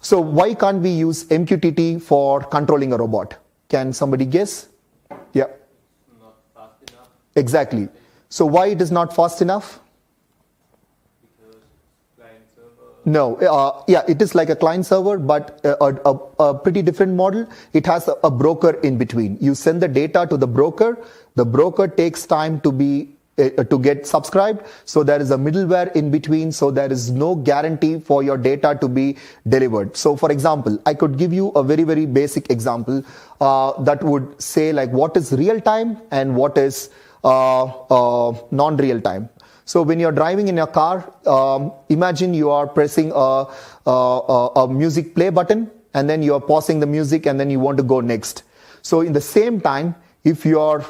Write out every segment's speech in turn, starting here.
So why can't we use MQTT for controlling a robot? Can somebody guess? Yeah. Not fast enough. Exactly. So why it is not fast enough? Because client server. No, it is like a client server, but a pretty different model. It has a broker in between. You send the data to the broker. The broker takes time to get subscribed. So there is a middleware in between. So there is no guarantee for your data to be delivered. So for example, I could give you a very, very basic example that would say like what is real time and what is non-real time. So when you're driving in your car, imagine you are pressing a music play button and then you're pausing the music and then you want to go next. So in the same time, if you're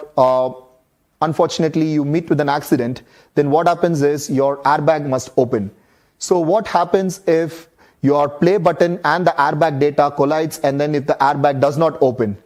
unfortunately you meet with an accident, then what happens is your airbag must open. So what happens if your play button and the airbag data collides and then if the airbag does not open?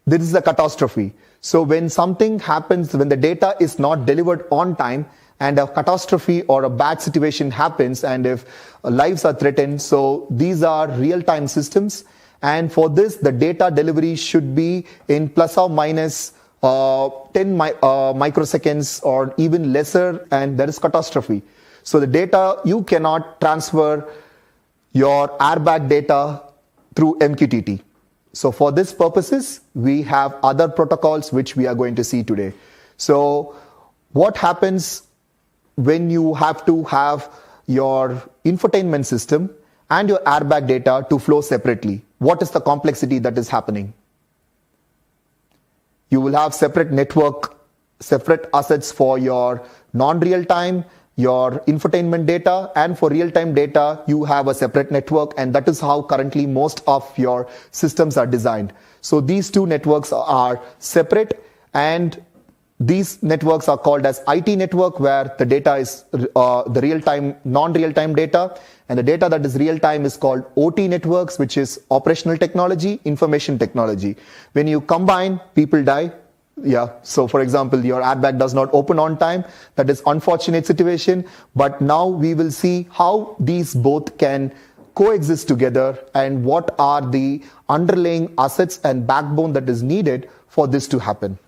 This is a catastrophe. So when something happens, when the data is not delivered on time and a catastrophe or a bad situation happens and if lives are threatened, so these are real-time systems. And for this, the data delivery should be in plus or minus 10 microseconds or even lesser, and there is catastrophe. So the data, you cannot transfer your airbag data through MQTT. So for this purposes, we have other protocols which we are going to see today. So what happens when you have to have your infotainment system and your airbag data to flow separately? What is the complexity that is happening? You will have separate network, separate assets for your non-real time, your infotainment data, and for real-time data, you have a separate network, and that is how currently most of your systems are designed. So these two networks are separate, and these networks are called as IT network, where the data is the real-time, non-real-time data, and the data that is real-time is called OT networks, which is operational technology, information technology. When you combine, people die. Yeah, so for example, your airbag does not open on time. That is unfortunate situation. But now we will see how these both can coexist together and what are the underlying assets and backbone that is needed for this to happen.